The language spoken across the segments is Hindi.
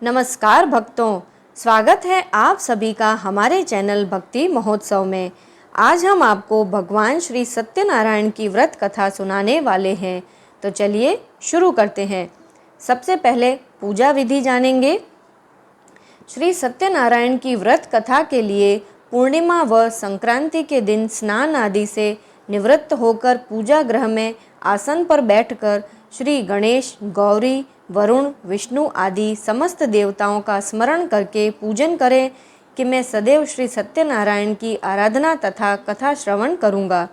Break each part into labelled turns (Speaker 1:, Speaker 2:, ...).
Speaker 1: नमस्कार भक्तों, स्वागत है आप सभी का हमारे चैनल भक्ति महोत्सव में। आज हम आपको भगवान श्री सत्यनारायण की व्रत कथा सुनाने वाले हैं। तो चलिए शुरू करते हैं। सबसे पहले पूजा विधि जानेंगे। श्री सत्यनारायण की व्रत कथा के लिए पूर्णिमा व संक्रांति के दिन स्नान आदि से निवृत्त होकर पूजा गृह में आसन पर बैठकर श्री गणेश, गौरी, वरुण, विष्णु आदि समस्त देवताओं का स्मरण करके पूजन करें कि मैं सदैव श्री सत्यनारायण की आराधना तथा कथा श्रवण करूँगा।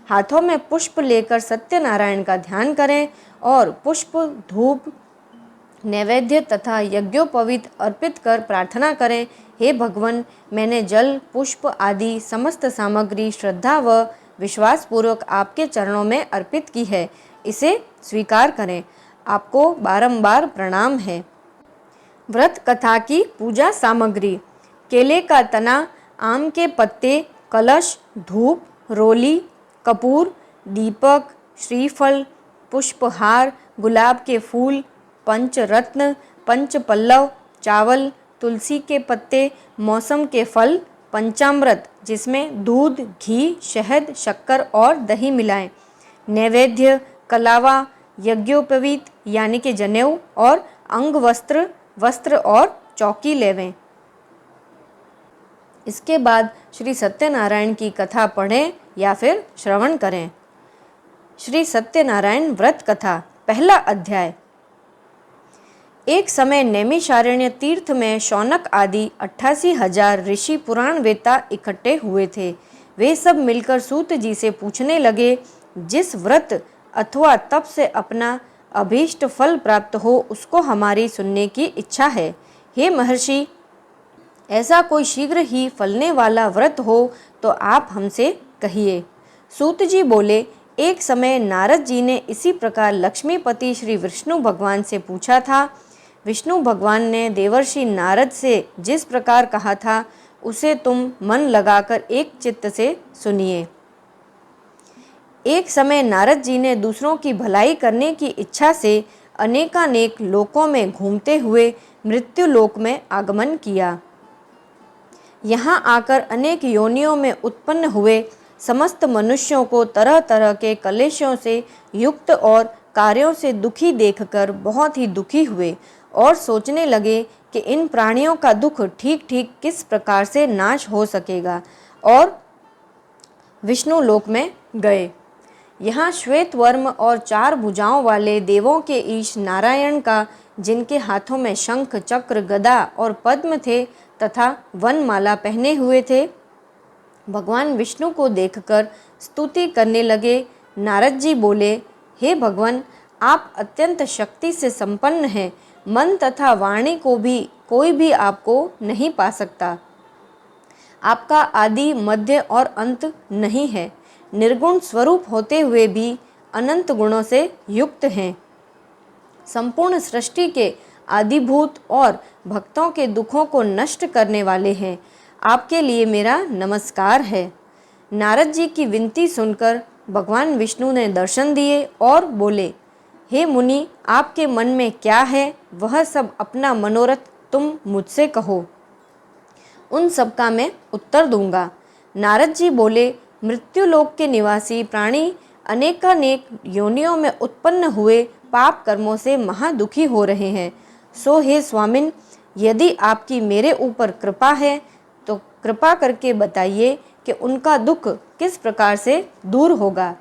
Speaker 1: हाथों में पुष्प लेकर सत्यनारायण का ध्यान करें और पुष्प, धूप, नैवेद्य तथा यज्ञोपवीत अर्पित कर प्रार्थना करें, हे भगवान, मैंने जल, पुष्प आदि समस्त सामग्री श्रद्धा व विश्वास पूर्वक आपके चरणों में अर्पित की है, इसे स्वीकार करें। आपको बारंबार प्रणाम है। व्रत कथा की पूजा सामग्री: केले का तना, आम के पत्ते, कलश, धूप, रोली, कपूर, दीपक, श्रीफल, पुष्पहार, गुलाब के फूल, पंचरत्न, पंचपल्लव, चावल, तुलसी के पत्ते, मौसम के फल, पंचामृत जिसमें दूध, घी, शहद, शक्कर और दही मिलाएं, नैवेद्य, कलावा, यज्ञोपवीत यानी कि जनेऊ और अंग वस्त्र और चौकी लेवें। इसके बाद श्री सत्यनारायण की कथा पढ़ें या फिर श्रवण करें। श्री सत्यनारायण व्रत कथा, पहला अध्याय। एक समय नैमिषारण्य तीर्थ में शौनक आदि 88,000 ऋषि पुराण वेता इकट्ठे हुए थे। वे सब मिलकर सूत जी से पूछने लगे, जिस व्रत अथवा तप से अपना अभीष्ट फल प्राप्त हो उसको हमारी सुनने की इच्छा है। हे महर्षि, ऐसा कोई शीघ्र ही फलने वाला व्रत हो तो आप हमसे कहिए। सूत जी बोले, एक समय नारद जी ने इसी प्रकार लक्ष्मीपति श्री विष्णु भगवान से पूछा था। विष्णु भगवान ने देवर्षि नारद से जिस प्रकार कहा था उसे तुम मन लगाकर एक चित्त से सुनिए। एक समय नारद जी ने दूसरों की भलाई करने की इच्छा से अनेकानेक लोकों में घूमते हुए मृत्यु लोक में आगमन किया। यहाँ आकर अनेक योनियों में उत्पन्न हुए समस्त मनुष्यों को तरह तरह के कलेशों से युक्त और कार्यों से दुखी देखकर बहुत ही दुखी हुए और सोचने लगे कि इन प्राणियों का दुख ठीक ठीक किस प्रकार से नाश हो सकेगा, और विष्णु लोक में गए। यहाँ श्वेत वर्म और 4 भुजाओं वाले देवों के ईश नारायण का, जिनके हाथों में शंख, चक्र, गदा और पद्म थे तथा वनमाला पहने हुए थे, भगवान विष्णु को देखकर स्तुति करने लगे। नारद जी बोले, हे भगवान, आप अत्यंत शक्ति से संपन्न हैं। मन तथा वाणी को भी कोई भी आपको नहीं पा सकता। आपका आदि, मध्य और अंत नहीं है। निर्गुण स्वरूप होते हुए भी अनंत गुणों से युक्त हैं। संपूर्ण सृष्टि के आदिभूत और भक्तों के दुखों को नष्ट करने वाले हैं। आपके लिए मेरा नमस्कार है। नारद जी की विनती सुनकर भगवान विष्णु ने दर्शन दिए और बोले, हे मुनि, आपके मन में क्या है वह सब अपना मनोरथ तुम मुझसे कहो, उन सब का मैं उत्तर दूंगा। नारद जी बोले, मृत्युलोक के निवासी प्राणी अनेकानेक योनियों में उत्पन्न हुए पाप कर्मों से महादुखी हो रहे हैं। सो हे स्वामिन, यदि आपकी मेरे ऊपर कृपा है तो कृपा करके बताइए कि उनका दुख किस प्रकार से दूर होगा।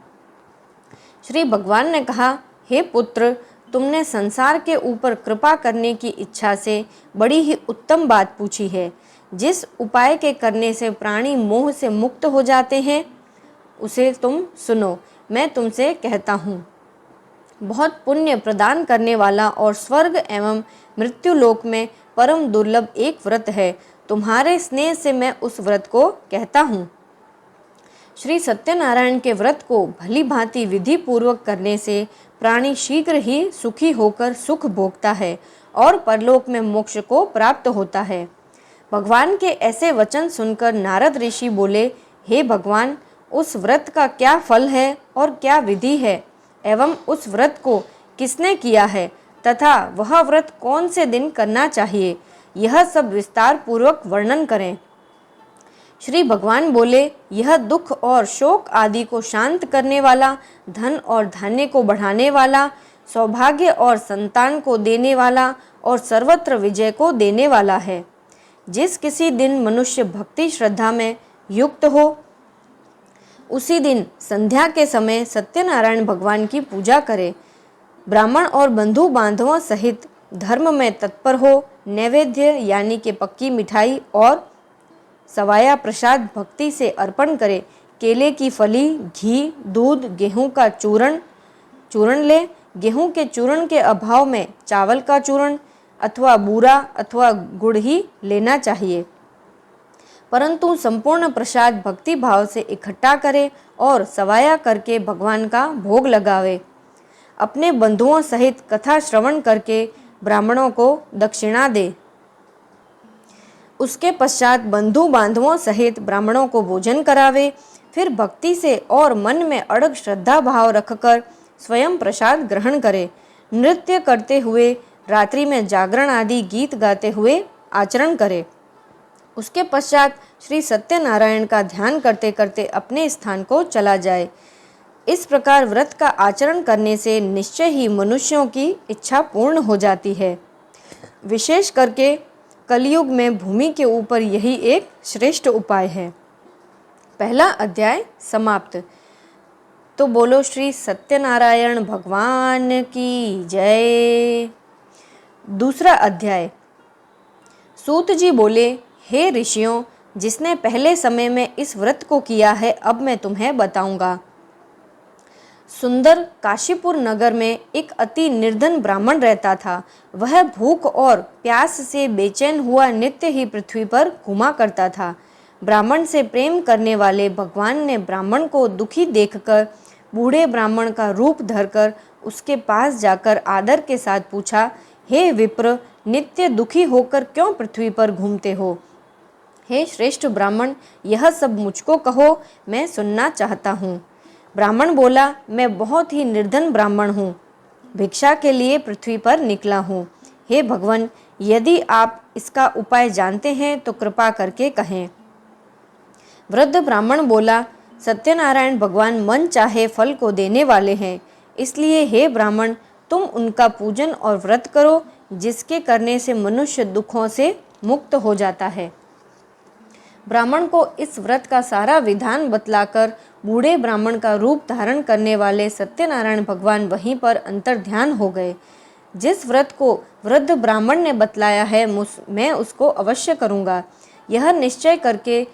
Speaker 1: श्री भगवान ने कहा, हे पुत्र, तुमने संसार के ऊपर कृपा करने की इच्छा से बड़ी ही उत्तम बात पूछी है। जिस उपाय के करने से प्राणी मोह से मुक्त हो जाते हैं उसे तुम सुनो। मैं तुमसे कहता हूँ, बहुत पुण्य प्रदान करने वाला और स्वर्ग एवं मृत्युलोक में परम दुर्लभ एक व्रत है। तुम्हारे स्नेह से मैं उस व्रत को कहता हूँ। श्री सत्यनारायण के व्रत को भली भांति विधि पूर्वक करने से प्राणी शीघ्र ही सुखी होकर सुख भोगता है और परलोक में मोक्ष को प्राप्त होता है। भगवान के ऐसे वचन सुनकर नारद ऋषि बोले, हे भगवान, उस व्रत का क्या फल है और क्या विधि है, एवं उस व्रत को किसने किया है, तथा वह व्रत कौन से दिन करना चाहिए, यह सब विस्तार पूर्वक वर्णन करें। श्री भगवान बोले, यह दुख और शोक आदि को शांत करने वाला, धन और धान्य को बढ़ाने वाला, सौभाग्य और संतान को देने वाला और सर्वत्र विजय को देने वाला है। जिस किसी दिन मनुष्य भक्ति श्रद्धा में युक्त हो, उसी दिन संध्या के समय सत्यनारायण भगवान की पूजा करे, ब्राह्मण और बंधु बांधवों सहित धर्म में तत्पर हो, नैवेद्य यानी कि पक्की मिठाई और सवाया प्रसाद भक्ति से अर्पण करे, केले की फली, घी, दूध, गेहूं का चूर्ण ले। गेहूं के चूर्ण के अभाव में चावल का चूर्ण अथवा बूरा अथवा गुड़ ही लेना चाहिए, परंतु संपूर्ण प्रसाद भक्ति भाव से इकट्ठा करे और सवाया करके भगवान का भोग लगावे। अपने बंधुओं सहित कथा श्रवण करके ब्राह्मणों को दक्षिणा दे। उसके पश्चात बंधु बांधवों सहित ब्राह्मणों को भोजन करावे। फिर भक्ति से और मन में अड़ग श्रद्धा भाव रखकर स्वयं प्रसाद ग्रहण करे। नृत्य करते हुए, रात्रि में जागरण आदि गीत गाते हुए आचरण करे। उसके पश्चात श्री सत्यनारायण का ध्यान करते करते अपने स्थान को चला जाए। इस प्रकार व्रत का आचरण करने से निश्चय ही मनुष्यों की इच्छा पूर्ण हो जाती है। विशेष करके कलयुग में भूमि के ऊपर यही एक श्रेष्ठ उपाय है। पहला अध्याय समाप्त। तो बोलो श्री सत्यनारायण भगवान की जय। दूसरा अध्याय। सूत जी बोले, हे ऋषियों, जिसने पहले समय में इस व्रत को किया है, अब मैं तुम्हें बताऊंगा। सुंदर काशीपुर नगर में एक अति निर्धन ब्राह्मण रहता था। वह भूख और प्यास से बेचैन हुआ नित्य ही पृथ्वी पर घुमा करता था। ब्राह्मण से प्रेम करने वाले भगवान ने ब्राह्मण को दुखी देखकर बूढ़े ब्राह्मण का रूप धरकर उसके पास जाकर आदर के साथ पूछा, हे विप्र, नित्य दुखी होकर क्यों पृथ्वी पर घूमते हो? हे श्रेष्ठ ब्राह्मण, यह सब मुझको कहो, मैं सुनना चाहता हूँ। ब्राह्मण बोला, मैं बहुत ही निर्धन ब्राह्मण हूँ, भिक्षा के लिए पृथ्वी पर निकला हूँ। हे भगवान, यदि आप इसका उपाय जानते हैं तो कृपा करके कहें। वृद्ध ब्राह्मण बोला, सत्यनारायण भगवान मन चाहे फल को देने वाले हैं, इसलिए हे ब्राह्मण, तुम उनका पूजन और व्रत करो, जिसके करने से मनुष्य दुखों से मुक्त हो जाता है। ब्राह्मण को इस व्रत का सारा विधान बतलाकर बूढ़े ब्राह्मण का रूप धारण करने वाले सत्यनारायण भगवान वहीं पर अंतर्ध्यान हो गए। जिस व्रत को वृद्ध ब्राह्मण ने बतलाया है, मैं उसको अवश्य करूँगा। यह निश्चय करके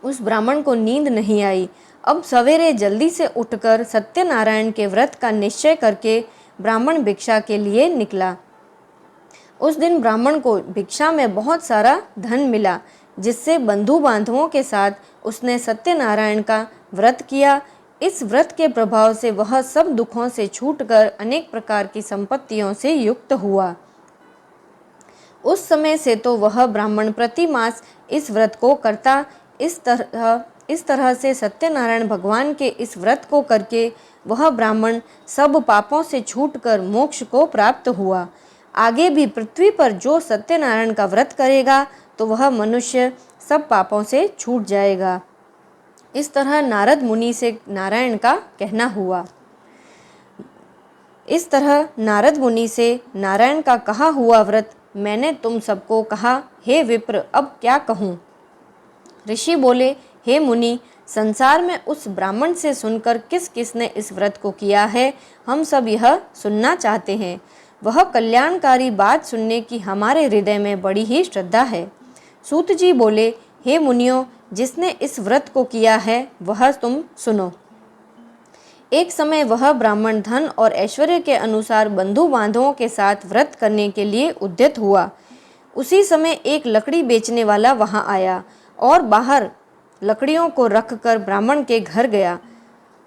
Speaker 1: उस ब्राह्मण को नींद नहीं आई। अब सवेरे जल्दी से उठकर सत्यनारायण के व्रत का निश्चय करके ब्राह्मण भिक्षा के लिए निकला। उस दिन ब्राह्मण को भिक्षा में बहुत सारा धन मिला, जिससे बंधु बांधवों के साथ उसने सत्यनारायण का व्रत किया। इस व्रत के प्रभाव से वह सब दुखों से छूटकर अनेक प्रकार की संपत्तियों से युक्त हुआ। उस समय से तो वह ब्राह्मण प्रति मास इस व्रत को करता। इस तरह से सत्यनारायण भगवान के इस व्रत को करके वह ब्राह्मण सब पापों से छूटकर मोक्ष को प्राप्त हुआ। आगे भी पृथ्वी पर जो सत्यनारायण का व्रत करेगा तो वह मनुष्य सब पापों से छूट जाएगा। इस तरह नारद मुनि से नारायण का कहना हुआ। इस तरह नारद मुनि से नारायण का कहा हुआ व्रत मैंने तुम सबको कहा। हे विप्र, अब क्या कहूँ? ऋषि बोले, हे मुनि, संसार में उस ब्राह्मण से सुनकर किस किस ने इस व्रत को किया है, हम सब यह सुनना चाहते हैं। वह कल्याणकारी बात सुनने की हमारे हृदय में बड़ी ही श्रद्धा है। सूत जी बोले, हे मुनियों, जिसने इस व्रत को किया है वह तुम सुनो। एक समय वह ब्राह्मण धन और ऐश्वर्य के अनुसार बंधु बांधवों के साथ व्रत करने के लिए उद्यत हुआ। उसी समय एक लकड़ी बेचने वाला वहां आया और बाहर लकड़ियों को रखकर ब्राह्मण के घर गया।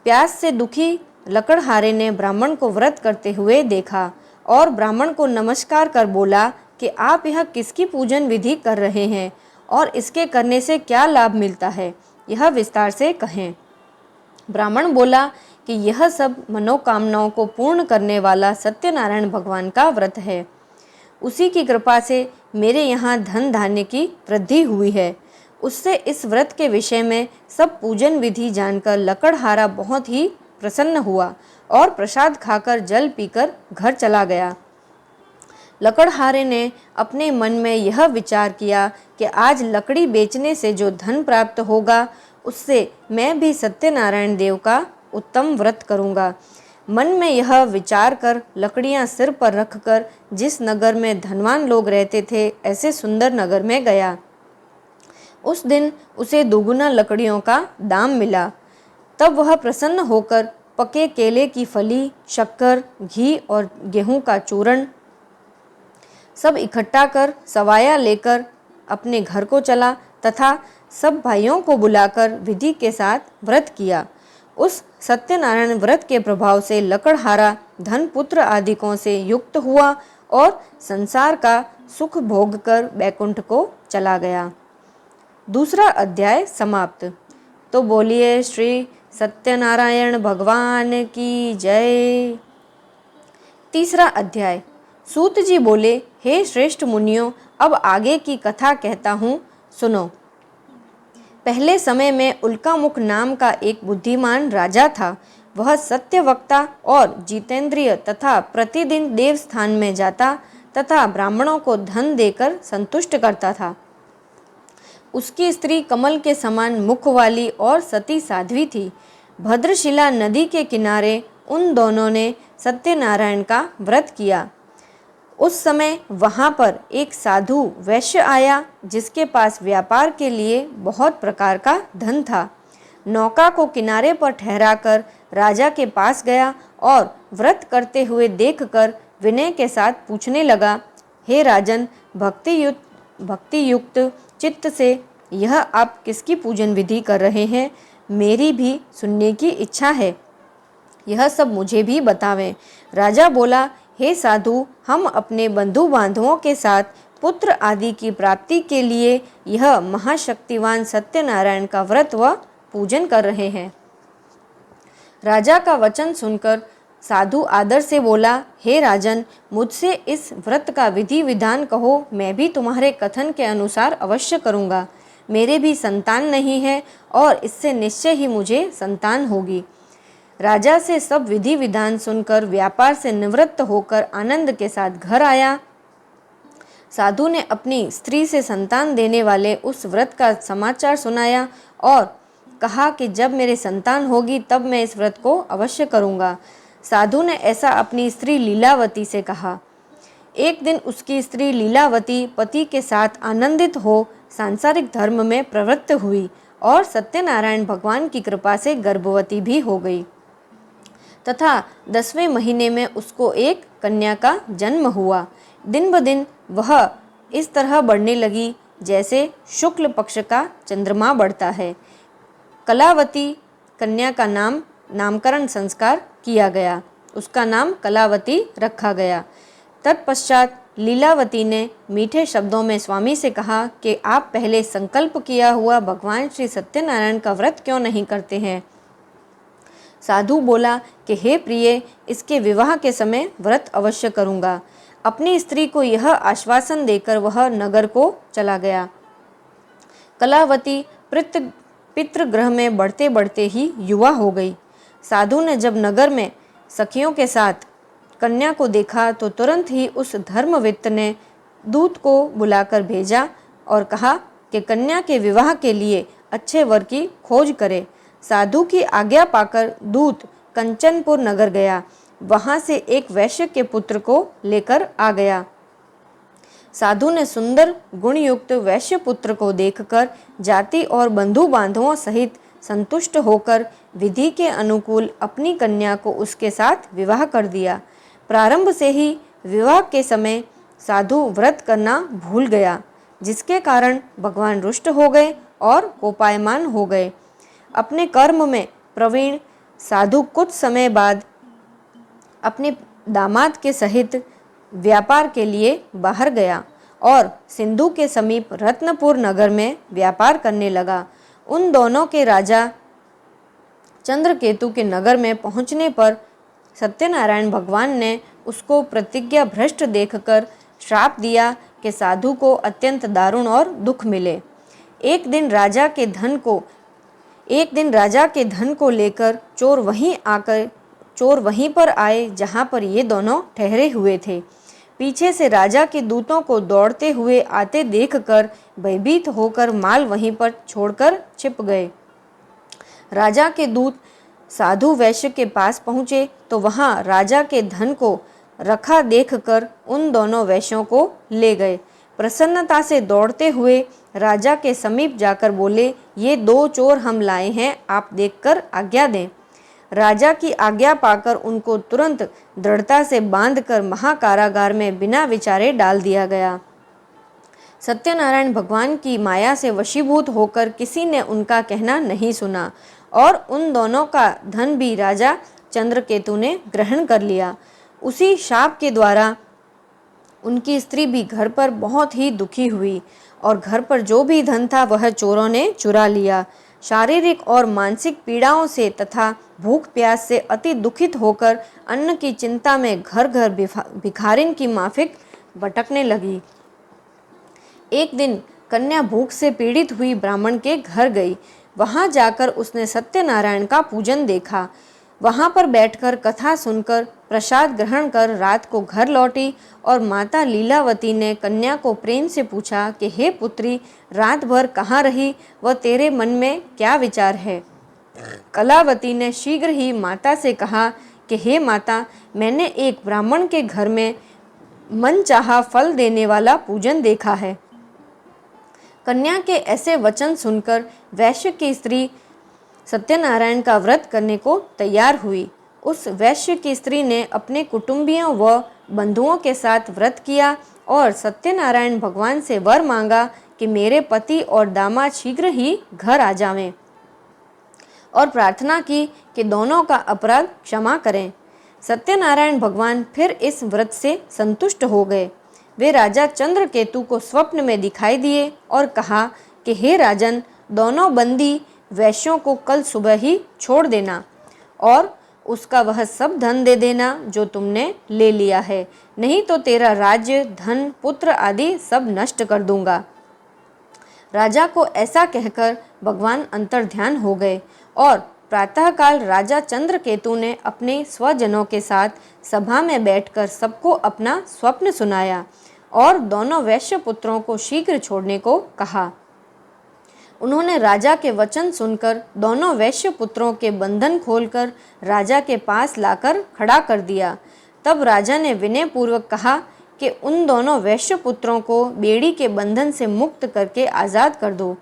Speaker 1: प्यास से दुखी लकड़हारे ने ब्राह्मण को व्रत करते हुए देखा और ब्राह्मण को नमस्कार कर बोला कि आप यह किसकी पूजन विधि कर रहे हैं और इसके करने से क्या लाभ मिलता है, यह विस्तार से कहें। ब्राह्मण बोला, कि यह सब मनोकामनाओं को पूर्ण करने वाला सत्यनारायण भगवान का व्रत है। उसी की कृपा से मेरे यहाँ धन धान्य की वृद्धि हुई है। उससे इस व्रत के विषय में सब पूजन विधि जानकर लकड़हारा बहुत ही प्रसन्न हुआ और प्रसाद खाकर जल पीकर घर चला गया। लकड़हारे ने अपने मन में यह विचार किया कि आज लकड़ी बेचने से जो धन प्राप्त होगा उससे मैं भी सत्यनारायण देव का उत्तम व्रत करूँगा। मन में यह विचार कर लकड़ियाँ सिर पर रखकर जिस नगर में धनवान लोग रहते थे ऐसे सुंदर नगर में गया। उस दिन उसे दुगुना लकड़ियों का दाम मिला। तब वह प्रसन्न होकर पके केले की फली, शक्कर, घी और गेहूं का चूर्ण सब इकट्ठा कर सवाया लेकर अपने घर को चला तथा सब भाइयों को बुलाकर विधि के साथ व्रत किया। उस सत्यनारायण व्रत के प्रभाव से लकड़हारा धन पुत्र आदिकों से युक्त हुआ और संसार का सुख भोग कर बैकुंठ को चला गया। दूसरा अध्याय समाप्त। तो बोलिए श्री सत्यनारायण भगवान की जय। तीसरा अध्याय। सूत जी बोले, हे श्रेष्ठ मुनियों, अब आगे की कथा कहता हूँ, सुनो। पहले समय में उल्कामुख नाम का एक बुद्धिमान राजा था। वह सत्यवक्ता और जितेंद्रिय तथा प्रतिदिन देवस्थान में जाता तथा ब्राह्मणों को धन देकर संतुष्ट करता था। उसकी स्त्री कमल के समान मुख वाली और सती साध्वी थी। भद्रशिला नदी के किनारे उन दोनों ने सत्यनारायण का व्रत किया। उस समय वहाँ पर एक साधु वैश्य आया जिसके पास व्यापार के लिए बहुत प्रकार का धन था। नौका को किनारे पर ठहराकर राजा के पास गया और व्रत करते हुए देखकर विनय के साथ पूछने लगा, हे राजन, भक्ति युक्त चित्त से यह आप किसकी पूजन विधि कर रहे हैं? मेरी भी सुनने की इच्छा है, यह सब मुझे भी बतावें। राजा बोला, हे साधु, हम अपने बंधु बांधवों के साथ पुत्र आदि की प्राप्ति के लिए यह महाशक्तिवान सत्यनारायण का व्रत व पूजन कर रहे हैं। राजा का वचन सुनकर साधु आदर से बोला, हे राजन, मुझसे इस व्रत का विधि विधान कहो, मैं भी तुम्हारे कथन के अनुसार अवश्य करूँगा। मेरे भी संतान नहीं है और इससे निश्चय ही मुझे संतान होगी। राजा से सब विधि विधान सुनकर व्यापार से निवृत्त होकर आनंद के साथ घर आया। साधु ने अपनी स्त्री से संतान देने वाले उस व्रत का समाचार सुनाया और कहा कि जब मेरे संतान होगी तब मैं इस व्रत को अवश्य करूँगा। साधु ने ऐसा अपनी स्त्री लीलावती से कहा। एक दिन उसकी स्त्री लीलावती पति के साथ आनंदित हो सांसारिक धर्म में प्रवृत्त हुई और सत्यनारायण भगवान की कृपा से गर्भवती भी हो गई तथा 10वें महीने में उसको एक कन्या का जन्म हुआ। दिन ब दिन वह इस तरह बढ़ने लगी जैसे शुक्ल पक्ष का चंद्रमा बढ़ता है। कलावती कन्या का नामकरण संस्कार किया गया। उसका नाम कलावती रखा गया। तत्पश्चात लीलावती ने मीठे शब्दों में स्वामी से कहा कि आप पहले संकल्प किया हुआ भगवान श्री सत्यनारायण का व्रत क्यों नहीं करते हैं? साधु बोला कि हे प्रिय, इसके विवाह के समय व्रत अवश्य करूँगा। अपनी स्त्री को यह आश्वासन देकर वह नगर को चला गया। कलावती पितृगृह में बढ़ते बढ़ते ही युवा हो गई। साधु ने जब नगर में सखियों के साथ कन्या को देखा तो तुरंत ही उस धर्मवित्त ने दूत को बुलाकर भेजा और कहा कि कन्या के विवाह के लिए अच्छे वर की खोज करे। साधु की आज्ञा पाकर दूत कंचनपुर नगर गया। वहां से एक वैश्य के पुत्र को लेकर आ गया। साधु ने सुंदर गुणयुक्त वैश्य पुत्र को देखकर जाति और बंधु बांधवों सहित संतुष्ट होकर विधि के अनुकूल अपनी कन्या को उसके साथ विवाह कर दिया। प्रारंभ से ही विवाह के समय साधु व्रत करना भूल गया, जिसके कारण भगवान रुष्ट हो गए और कोपायमान हो गए। अपने कर्म में प्रवीण साधु कुछ समय बाद अपने दामाद के सहित व्यापार के लिए बाहर गया और सिंधु के समीप रत्नपुर नगर में व्यापार करने लगा। उन दोनों के राजा चंद्रकेतु के नगर में पहुंचने पर सत्यनारायण भगवान ने उसको प्रतिज्ञा भ्रष्ट देखकर श्राप दिया कि साधु को अत्यंत दारुण और दुख मिले। एक दिन राजा के धन को लेकर चोर वहीं पर आए जहां पर ये दोनों ठहरे हुए थे। पीछे से राजा के दूतों को दौड़ते हुए आते देखकर भयभीत होकर माल वहीं पर छोड़कर छिप गए। राजा के दूत साधु वैश्य के पास पहुंचे तो वहां राजा के धन को रखा देखकर उन दोनों वैश्यों को ले गए। प्रसन्नता से दौड़ते हुए राजा के समीप जाकर बोले, ये 2 चोर हम लाए हैं, आप देखकर आज्ञा दें। राजा की आज्ञा पाकर उनको तुरंत दृढ़ता से बांधकर महाकारागार में बिना विचारे डाल दिया गया। सत्यनारायण भगवान की माया से वशीभूत होकर किसी ने उनका कहना नहीं सुना और उन दोनों का धन भी राजा चंद्रकेतु ने ग्रहण कर लिया। उसी शाप के द्वारा उनकी स्त्री भी घर पर बहुत ही दुखी हुई और घर पर जो भी धन था वह चोरों ने चुरा लिया। शारीरिक और मानसिक पीड़ाओं से तथा भूख प्यास से अति दुखित होकर अन्न की चिंता में घर घर भिखारिन की माफिक भटकने लगी। एक दिन कन्या भूख से पीड़ित हुई ब्राह्मण के घर गई। वहां जाकर उसने सत्यनारायण का पूजन देखा। वहां पर बैठकर कथा सुनकर प्रसाद ग्रहण कर रात को घर लौटी और माता लीलावती ने कन्या को प्रेम से पूछा कि हे पुत्री, रात भर कहाँ रही व तेरे मन में क्या विचार है। कलावती ने शीघ्र ही माता से कहा कि हे माता, मैंने एक ब्राह्मण के घर में मनचाहा फल देने वाला पूजन देखा है। कन्या के ऐसे वचन सुनकर वैश्य की स्त्री सत्यनारायण का व्रत करने को तैयार हुई। उस वैश्य की स्त्री ने अपने कुटुंबियों व बंधुओं के साथ व्रत किया और सत्यनारायण भगवान से वर मांगा कि मेरे पति और दामाद शीघ्र ही घर आ जावें और प्रार्थना की कि दोनों का अपराध क्षमा करें। सत्यनारायण भगवान फिर इस व्रत से संतुष्ट हो गए। वे राजा चंद्रकेतु को स्वप्न में दिखाई दिए और कहा कि हे राजन, दोनों बंदी वैश्यों को कल सुबह ही छोड़ देना और उसका वह सब धन दे देना जो तुमने ले लिया है, नहीं तो तेरा राज्य, धन, पुत्र आदि सब नष्ट कर दूंगा। राजा को ऐसा कहकर भगवान अंतर्ध्यान हो गए और प्रातःकाल राजा चंद्रकेतु ने अपने स्वजनों के साथ सभा में बैठकर सबको अपना स्वप्न सुनाया और दोनों वैश्य पुत्रों को शीघ्र छोड़ने को कहा। उन्होंने राजा के वचन सुनकर दोनों वैश्य पुत्रों के बंधन खोलकर राजा के पास लाकर खड़ा कर दिया। तब राजा ने विनय पूर्वक कहा कि उन दोनों वैश्य पुत्रों को बेड़ी के बंधन से मुक्त करके आज़ाद कर दो।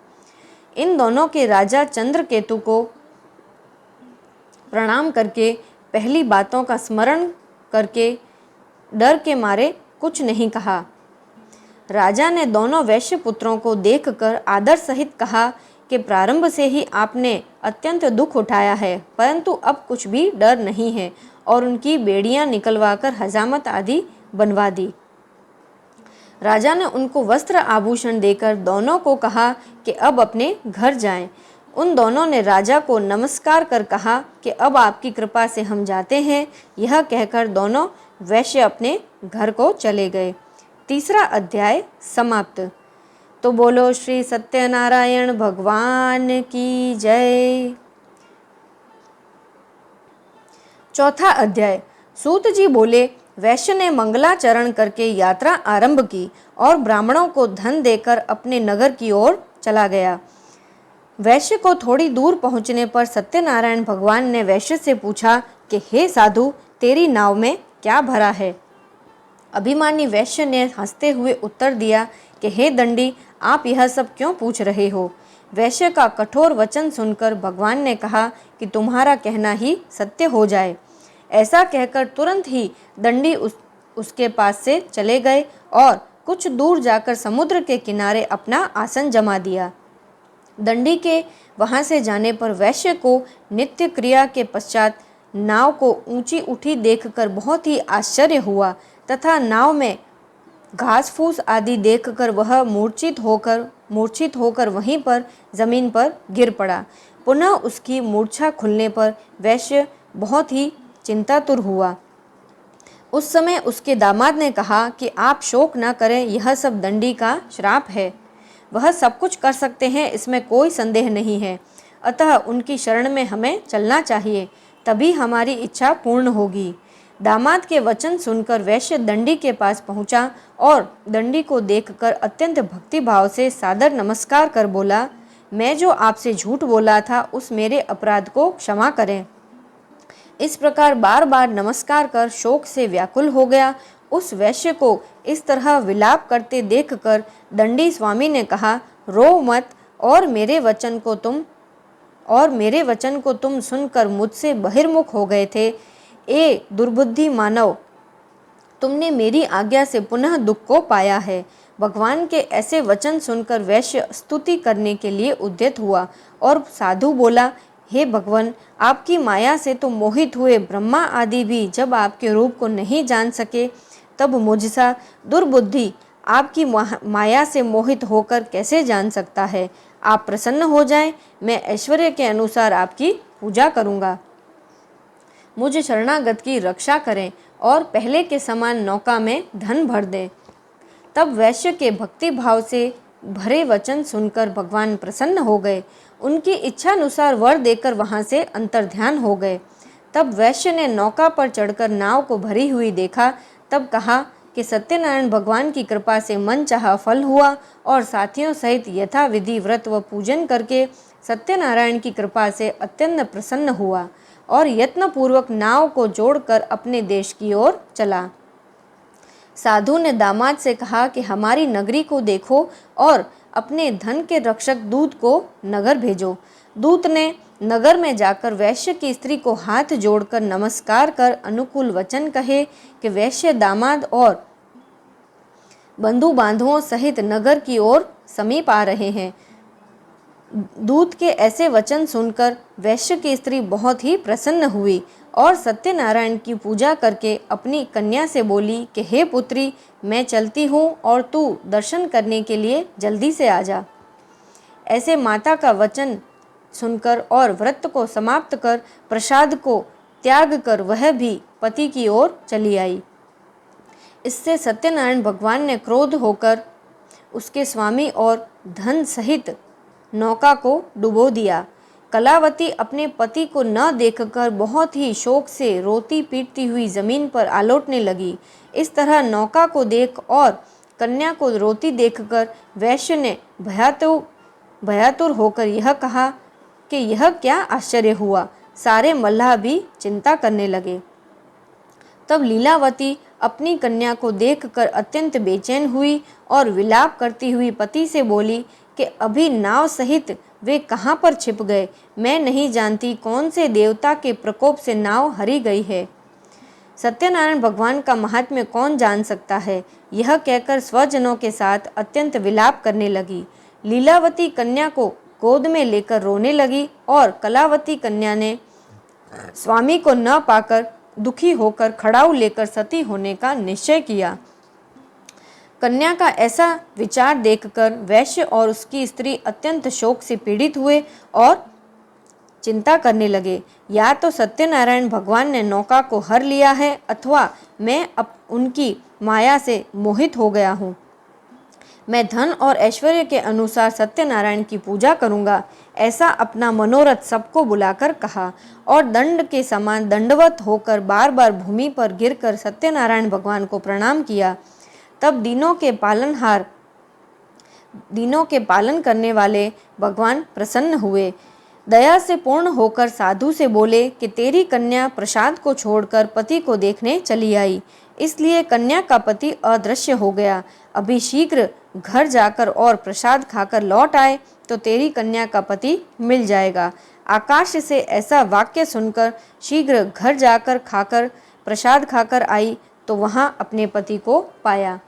Speaker 1: इन दोनों के राजा चंद्रकेतु को प्रणाम करके पहली बातों का स्मरण करके डर के मारे कुछ नहीं कहा। राजा ने दोनों वैश्य पुत्रों को देखकर आदर सहित कहा कि प्रारंभ से ही आपने अत्यंत दुख उठाया है, परंतु अब कुछ भी डर नहीं है, और उनकी बेड़ियां निकलवाकर हजामत आदि बनवा दी। राजा ने उनको वस्त्र आभूषण देकर दोनों को कहा कि अब अपने घर जाएं। उन दोनों ने राजा को नमस्कार कर कहा कि अब आपकी कृपा से हम जाते हैं। यह कहकर दोनों वैश्य अपने घर को चले गए। तीसरा अध्याय समाप्त। तो बोलो श्री सत्यनारायण भगवान की जय। चौथा अध्याय। सूत जी बोले, वैश्य ने मंगलाचरण करके यात्रा आरंभ की और ब्राह्मणों को धन देकर अपने नगर की ओर चला गया। वैश्य को थोड़ी दूर पहुंचने पर सत्यनारायण भगवान ने वैश्य से पूछा कि हे साधु, तेरी नाव में क्या भरा है। अभिमानी वैश्य ने हंसते हुए उत्तर दिया कि हे दंडी, आप यह सब क्यों पूछ रहे हो। वैश्य का कठोर वचन सुनकर भगवान ने कहा कि तुम्हारा कहना ही सत्य हो जाए। ऐसा कहकर तुरंत ही दंडी उसके पास से चले गए और कुछ दूर जाकर समुद्र के किनारे अपना आसन जमा दिया। दंडी के वहां से जाने पर वैश्य को नित्य क्रिया के पश्चात नाव को ऊंची उठी देखकर बहुत ही आश्चर्य हुआ तथा नाव में घास फूस आदि देखकर वह मूर्छित होकर वहीं पर जमीन पर गिर पड़ा। पुनः उसकी मूर्छा खुलने पर वैश्य बहुत ही चिंतातुर हुआ। उस समय उसके दामाद ने कहा कि आप शोक न करें, यह सब दंडी का श्राप है। वह सब कुछ कर सकते हैं, इसमें कोई संदेह नहीं है। अतः उनकी शरण में हमें चलना चाहिए, तभी हमारी इच्छा पूर्ण होगी। दामाद के वचन सुनकर वैश्य दंडी के पास पहुंचा और दंडी को देखकर अत्यंत भक्तिभाव से सादर नमस्कार कर बोला, मैं जो आपसे झूठ बोला था उस मेरे अपराध को क्षमा करें। इस प्रकार बार बार नमस्कार कर शोक से व्याकुल हो गया। उस वैश्य को इस तरह विलाप करते देखकर दंडी स्वामी ने कहा, रो मत, और मेरे वचन को तुम सुनकर मुझसे बहिर्मुख हो गए थे। ए दुर्बुद्धि मानव, तुमने मेरी आज्ञा से पुनः दुख को पाया है। भगवान के ऐसे वचन सुनकर वैश्य स्तुति करने के लिए उद्यत हुआ और साधु बोला, हे भगवान, आपकी माया से तो मोहित हुए ब्रह्मा आदि भी जब आपके रूप को नहीं जान सके, तब मुझसा दुर्बुद्धि आपकी माया से मोहित होकर कैसे जान सकता है। आप प्रसन्न हो जाएं, मैं ऐश्वर्य के अनुसार आपकी पूजा करूंगा। मुझ शरणागत की रक्षा करें और पहले के समान नौका में धन भर दें। तब वैश्य के भक्ति भाव से भरे वचन सुनकर भगवान प्रसन्न हो गए। उनकी इच्छानुसार वर देकर वहां से अंतर्ध्यान हो गए। तब वैश्य ने नौका पर चढ़कर नाव को भरी हुई देखा। तब कहा कि सत्यनारायण भगवान की कृपा से मन चाहा फल हुआ और साथियों सहित यथाविधि व्रत व पूजन करके सत्यनारायण की कृपा से अत्यंत प्रसन्न हुआ और यत्नपूर्वक नाव को जोड़कर अपने देश की ओर चला। साधु ने दामाद से कहा कि हमारी नगरी को देखो और अपने धन के रक्षक दूत को नगर भेजो। दूत ने नगर में जाकर वैश्य की स्त्री को हाथ जोड़कर नमस्कार कर अनुकूल वचन कहे कि वैश्य दामाद और बंधु बांधवों सहित नगर की ओर समीप आ रहे हैं। दूत के ऐसे वचन सुनकर वैश्य की स्त्री बहुत ही प्रसन्न हुई और सत्यनारायण की पूजा करके अपनी कन्या से बोली कि हे पुत्री, मैं चलती हूँ और तू दर्शन करने के लिए जल्दी से आ जा। ऐसे माता का वचन सुनकर और व्रत को समाप्त कर प्रसाद को त्याग कर वह भी पति की ओर चली आई। इससे सत्यनारायण भगवान ने क्रोध होकर उसके स्वामी और धन सहित नौका को डुबो दिया। कलावती अपने पति को न देखकर बहुत ही शोक से रोती पीटती हुई जमीन पर आलोटने लगी। इस तरह नौका को देख और कन्या को रोती देखकर वैश्य ने भयातुर होकर यह कहा कि यह क्या आश्चर्य हुआ। सारे मल्लाह भी चिंता करने लगे। तब लीलावती अपनी कन्या को देखकर अत्यंत बेचैन हुई और विलाप करती हुई पति से बोली कि अभी नाव सहित वे कहाँ पर छिप गए। मैं नहीं जानती कौन से देवता के प्रकोप से नाव हरी गई है। सत्यनारायण भगवान का महात्म्य कौन जान सकता है। यह कहकर स्वजनों के साथ अत्यंत विलाप करने लगी। लीलावती कन्या को गोद में लेकर रोने लगी और कलावती कन्या ने स्वामी को न पाकर दुखी होकर खड़ाऊ लेकर सती होने का निश्चय किया। कन्या का ऐसा विचार देखकर वैश्य और उसकी स्त्री अत्यंत शोक से पीड़ित हुए और चिंता करने लगे। या तो सत्यनारायण भगवान ने नौका को हर लिया है अथवा मैं अब उनकी माया से मोहित हो गया हूँ। मैं धन और ऐश्वर्य के अनुसार सत्यनारायण की पूजा करूँगा, ऐसा अपना मनोरथ सबको बुलाकर कहा और दंड के समान दंडवत होकर बार बार भूमि पर गिरकर सत्यनारायण भगवान को प्रणाम किया। तब दिनों के पालन करने वाले भगवान प्रसन्न हुए। दया से पूर्ण होकर साधु से बोले कि तेरी कन्या प्रसाद को छोड़कर पति को देखने चली आई, इसलिए कन्या का पति अदृश्य हो गया। अभी शीघ्र घर जाकर और प्रसाद खाकर लौट आए तो तेरी कन्या का पति मिल जाएगा। आकाश से ऐसा वाक्य सुनकर शीघ्र घर जाकर प्रसाद खाकर आई तो वहाँ अपने पति को पाया।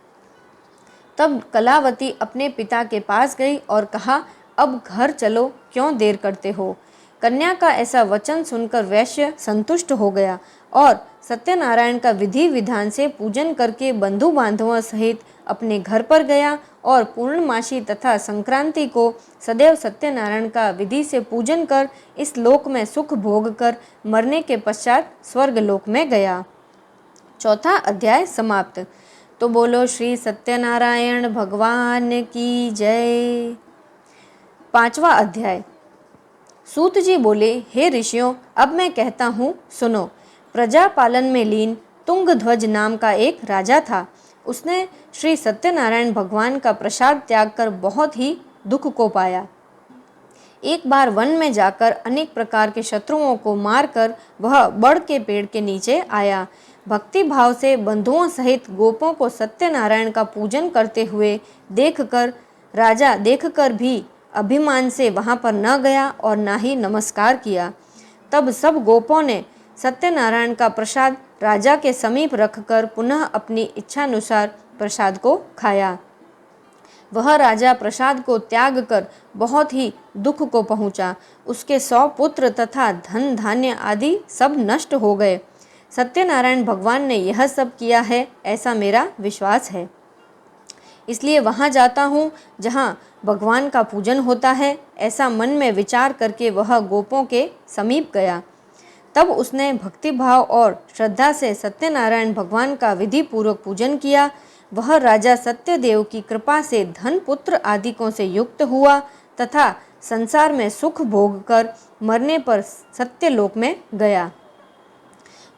Speaker 1: तब कलावती अपने पिता के पास गई और कहा, अब घर चलो, क्यों देर करते हो। कन्या का ऐसा वचन सुनकर वैश्य संतुष्ट हो गया और सत्यनारायण का विधि विधान से पूजन करके बंधु बांधवों सहित अपने घर पर गया और पूर्णमासी तथा संक्रांति को सदैव सत्यनारायण का विधि से पूजन कर इस लोक में सुख भोग कर मरने के पश्चात स्वर्ग लोक में गया। चौथा अध्याय समाप्त। तो बोलो श्री सत्यनारायण भगवान की जय। पांचवा अध्याय। सूत जी बोले, हे ऋषियों, अब मैं कहता हूँ, सुनो। प्रजा पालन में लीन तुंगध्वज नाम का एक राजा था। उसने श्री सत्यनारायण भगवान का प्रसाद त्याग कर बहुत ही दुख को पाया। एक बार वन में जाकर अनेक प्रकार के शत्रुओं को मारकर वह बड़ के पेड़ के नीचे आया। भक्ति भाव से बंधुओं सहित गोपों को सत्यनारायण का पूजन करते हुए देखकर राजा देखकर भी अभिमान से वहां पर न गया और न ही नमस्कार किया। तब सब गोपों ने सत्यनारायण का प्रसाद राजा के समीप रखकर पुनः अपनी इच्छानुसार प्रसाद को खाया। वह राजा प्रसाद को त्याग कर बहुत ही दुख को पहुंचा। उसके 100 पुत्र तथा धन धान्य आदि सब नष्ट हो गए। सत्यनारायण भगवान ने यह सब किया है, ऐसा मेरा विश्वास है। इसलिए वहाँ जाता हूँ जहाँ भगवान का पूजन होता है। ऐसा मन में विचार करके वह गोपों के समीप गया। तब उसने भक्तिभाव और श्रद्धा से सत्यनारायण भगवान का विधि पूर्वक पूजन किया। वह राजा सत्यदेव की कृपा से धन पुत्र आदिकों से युक्त हुआ तथा संसार में सुख भोग कर मरने पर सत्यलोक में गया।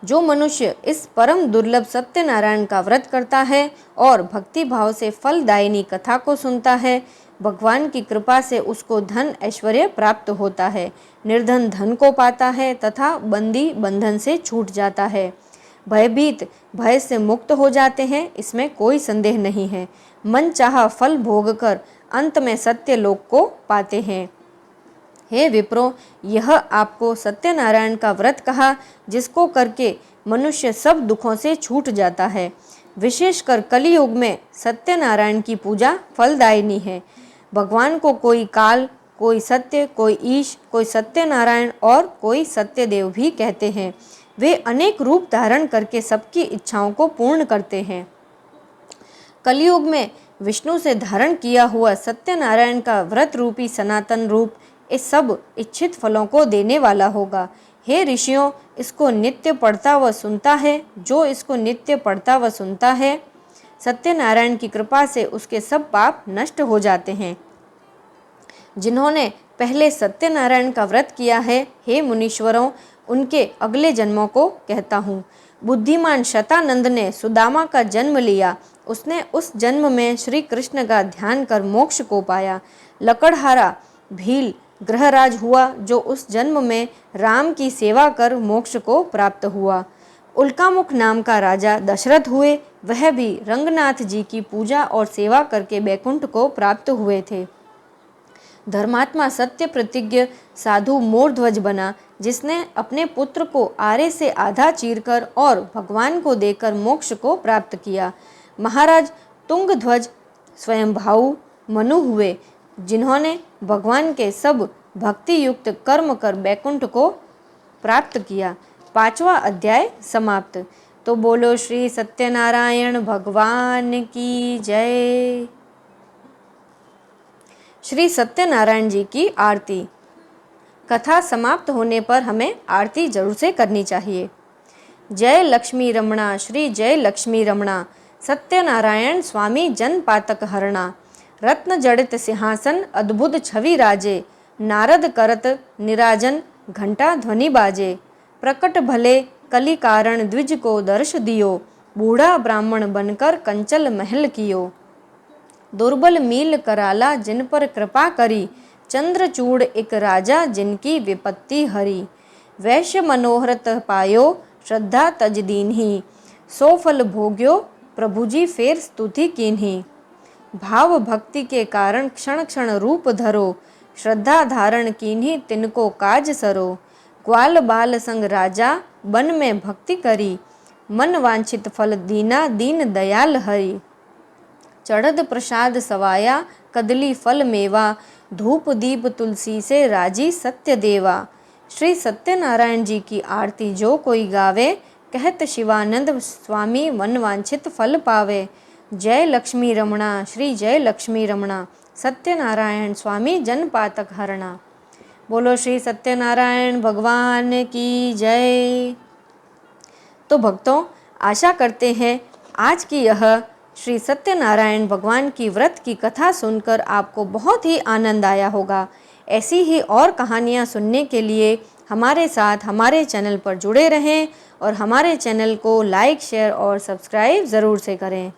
Speaker 1: जो मनुष्य इस परम दुर्लभ सत्यनारायण का व्रत करता है और भक्ति भाव से फलदायिनी कथा को सुनता है, भगवान की कृपा से उसको धन ऐश्वर्य प्राप्त होता है, निर्धन धन को पाता है तथा बंदी बंधन से छूट जाता है। भयभीत भय से मुक्त हो जाते हैं, इसमें कोई संदेह नहीं है। मन चाहा फल भोग कर अंत में सत्य लोक को पाते हैं। हे विप्रो, यह आपको सत्यनारायण का व्रत कहा, जिसको करके मनुष्य सब दुखों से छूट जाता है। विशेषकर कलियुग में सत्यनारायण की पूजा फलदायिनी है। भगवान को कोई काल, कोई सत्य, कोई ईश, कोई सत्यनारायण और कोई सत्यदेव भी कहते हैं। वे अनेक रूप धारण करके सबकी इच्छाओं को पूर्ण करते हैं। कलियुग में विष्णु से धारण किया हुआ सत्यनारायण का व्रत रूपी सनातन रूप इस सब इच्छित फलों को देने वाला होगा। हे ऋषियों, इसको नित्य पढ़ता व सुनता है। जो इसको नित्य पढ़ता व सुनता है, सत्यनारायण की कृपा से उसके सब पाप नष्ट हो जाते हैं। जिन्होंने पहले सत्यनारायण का व्रत किया है, हे मुनीश्वरों, उनके अगले जन्मों को कहता हूँ। बुद्धिमान शतानंद ने सुदामा का जन्म लिया। उसने उस जन्म में श्री कृष्ण का ध्यान कर मोक्ष को पाया। लकड़हारा भील ग्रहराज हुआ, जो उस जन्म में राम की सेवा कर मोक्ष को प्राप्त हुआ। उल्कामुख नाम का राजा दशरथ हुए। वह भी रंगनाथ जी की पूजा और सेवा करके बैकुंठ को प्राप्त हुए थे। धर्मात्मा सत्य प्रतिज्ञ साधु मोरध्वज बना, जिसने अपने पुत्र को आरे से आधा चीरकर और भगवान को देकर मोक्ष को प्राप्त किया। महाराज तुंगध्वज स्वयंभाऊ मनु हुए, जिन्होंने भगवान के सब भक्ति युक्त कर्म कर बैकुंठ को प्राप्त किया। पांचवा अध्याय समाप्त। तो बोलो श्री सत्यनारायण भगवान की जय। श्री सत्यनारायण जी की आरती। कथा समाप्त होने पर हमें आरती जरूर से करनी चाहिए। जय लक्ष्मी रमणा, श्री जय लक्ष्मी रमणा, सत्यनारायण स्वामी जन पातक हरणा। रत्न जड़ित सिंहासन अद्भुत छवि राजे, नारद करत निराजन घंटा ध्वनि बाजे। प्रकट भले कली कारण द्विज को दर्श दियो, बूढ़ा ब्राह्मण बनकर कंचल महल कियो। दुर्बल मील कराला जिन पर कृपा करी, चंद्रचूड़ एक राजा जिनकी विपत्ति हरी। वैश्य मनोहरत पायो श्रद्धा तज दीन्ही, सो फल भोग्यो प्रभु जी फेर स्तुति कीन्ही। भाव भक्ति के कारण क्षण क्षण रूप धरो, श्रद्धा धारण कीन्ही तिनको काज सरो। ग्वाल बाल संग राजा बन में भक्ति करी, मन वांछित फल दीना दीन दयाल हरि। चढ़द प्रसाद सवाया कदली फल मेवा, धूप दीप तुलसी से राजी सत्य देवा। श्री सत्यनारायण जी की आरती जो कोई गावे, कहत शिवानंद स्वामी मन वांछित फल पावे। जय लक्ष्मी रमणा, श्री जय लक्ष्मी रमणा, सत्यनारायण स्वामी जनपातक हरणा। बोलो श्री सत्यनारायण भगवान की जय। तो भक्तों, आशा करते हैं आज की यह श्री सत्यनारायण भगवान की व्रत की कथा सुनकर आपको बहुत ही आनंद आया होगा। ऐसी ही और कहानियाँ सुनने के लिए हमारे साथ हमारे चैनल पर जुड़े रहें और हमारे चैनल को लाइक, शेयर और सब्सक्राइब ज़रूर से करें।